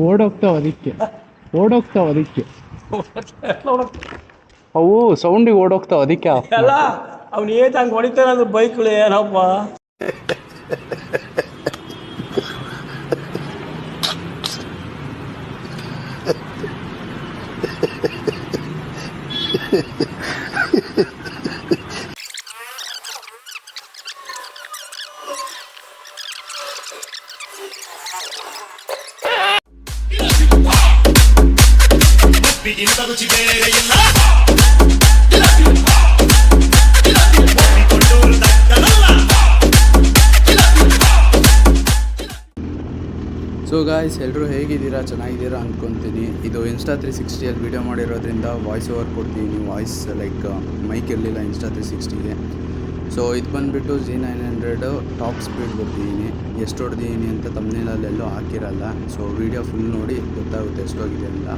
ಓಡೋಗ್ತಾವ ಅದಕ್ಕೆ ಅವು ಸೌಂಡಿಗೆ ಓಡೋಗ್ತಾವ ಅದಕ್ಕೆ ಅಲ್ಲ ಅವ್ನು ಏಟ್ ಹಂಗೆ ಹೊಡಿತಾರ ಅದು ಬೈಕ್ಗಳು ಏನಪ್ಪ. ಸೊ ಗಾಯ್ಸ್, ಎಲ್ಲರೂ ಹೇಗಿದ್ದೀರಾ? ಚೆನ್ನಾಗಿದ್ದೀರಾ ಅಂದ್ಕೊತೀನಿ. ಇದು ಇನ್ಸ್ಟಾ 360 ವೀಡಿಯೋ ಮಾಡಿರೋದ್ರಿಂದ ವಾಯ್ಸ್ ಓವರ್ ಕೊಡ್ತೀನಿ. ವಾಯ್ಸ್ ಲೈಕ್ ಮೈಕ್ ಇರಲಿಲ್ಲ ಇನ್ಸ್ಟಾ 360ಗೆ. ಸೊ ಇದು ಬಂದುಬಿಟ್ಟು Z900 ಟಾಪ್ ಸ್ಪೀಡ್ ಕೊಡ್ತಿದ್ದೀನಿ. ಎಷ್ಟು ಹೊಡೆದಿದ್ದೀನಿ ಅಂತ ತಮ್ನೇಲಲ್ಲೆಲ್ಲೂ ಹಾಕಿರಲ್ಲ. ಸೊ ವೀಡಿಯೋ ಫುಲ್ ನೋಡಿ ಗೊತ್ತಾಗುತ್ತೆ ಎಷ್ಟೋಗಿದೆ ಅಂತ.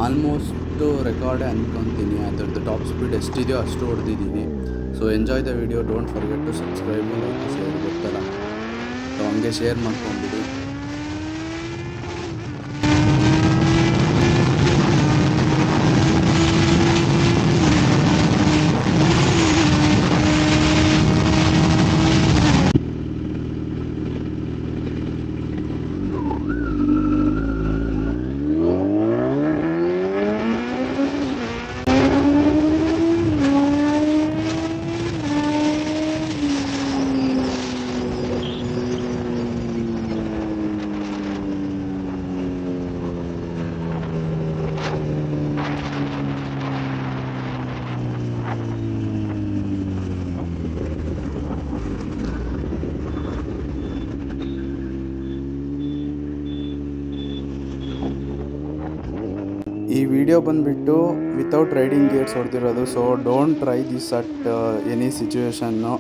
ಆಲ್ಮೋಸ್ಟು ರೆಕಾರ್ಡೇ ಅಂದ್ಕೊತೀನಿ. ಅದರದ್ದು ಟಾಪ್ ಸ್ಪೀಡ್ ಎಷ್ಟಿದೆಯೋ ಅಷ್ಟು ಹೊಡೆದಿದ್ದೀನಿ. So enjoy the video. Don't forget to subscribe, like, share. ಗೊತ್ತಲ್ಲ, ಸೊ ಹಂಗೆ ಶೇರ್ ಮಾಡ್ಕೊಂಬಿಡಿ. ಈ ವಿಡಿಯೋ ಬಂದುಬಿಟ್ಟು ವಿತೌಟ್ ರೈಡಿಂಗ್ ಗೇರ್ಸ್ ಹೊಡೆದಿರೋದು. So don't try this at any situation.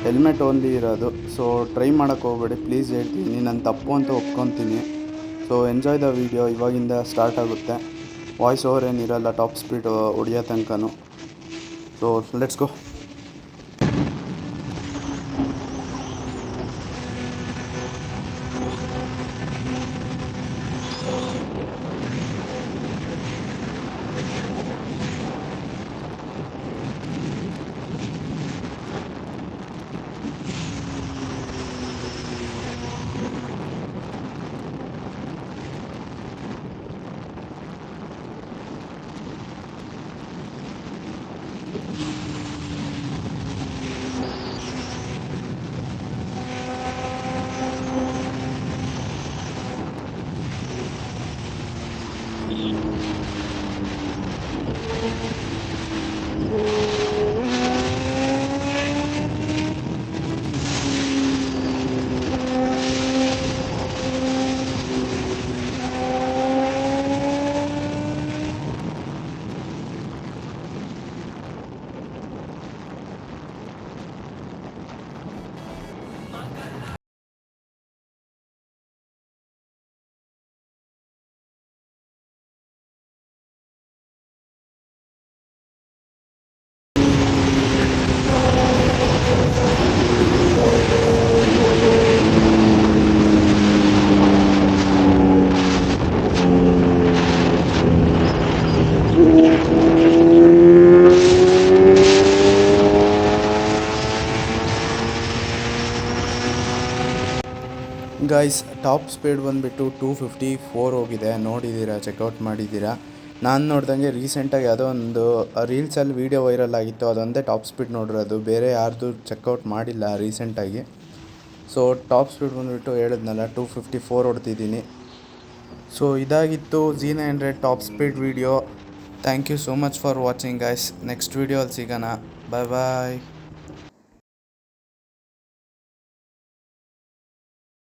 Helmet only ಇರೋದು. ಸೊ ಟ್ರೈ ಮಾಡೋಕ್ಕೆ ಹೋಗ್ಬೇಡಿ ಪ್ಲೀಸ್, ಹೇಳ್ತೀನಿ. ನಾನು ತಪ್ಪು ಅಂತ ಒಪ್ಕೊತೀನಿ. So enjoy the video. ಇವಾಗಿಂದ ಸ್ಟಾರ್ಟ್ ಆಗುತ್ತೆ. ವಾಯ್ಸ್ ಓವರ್ ಏನಿರಲ್ಲ ಟಾಪ್ ಸ್ಪೀಡ್ ಹೊಡಿಯೋ ತನಕನೂ. So let's go. Guys, top speed ಬಂದುಬಿಟ್ಟು 254 ಹೋಗಿದೆ. ನೋಡಿದ್ದೀರಾ, ಚೆಕ್ಔಟ್ ಮಾಡಿದ್ದೀರಾ. ನಾನು ನೋಡ್ದಂಗೆ ರೀಸೆಂಟಾಗಿ ಯಾವುದೋ ಒಂದು ರೀಲ್ಸಲ್ಲಿ ವೀಡಿಯೋ ವೈರಲ್ ಆಗಿತ್ತು, ಅದೊಂದೇ ಟಾಪ್ ಸ್ಪೀಡ್ ನೋಡಿರೋದು. ಬೇರೆ ಯಾರ್ದು ಚೆಕ್ಔಟ್ ಮಾಡಿಲ್ಲ ರೀಸೆಂಟಾಗಿ. ಸೊ ಟಾಪ್ ಸ್ಪೀಡ್ ಬಂದುಬಿಟ್ಟು ಹೇಳಿದ್ನಲ್ಲ 254 ಹೊಡ್ತಿದ್ದೀನಿ. ಸೊ ಇದಾಗಿತ್ತು Z900 top speed video. Thank you so much for watching guys. Next ವೀಡಿಯೋಲ್ಲಿ ಸಿಗೋಣ. ಬಾಯ್ ಬಾಯ್.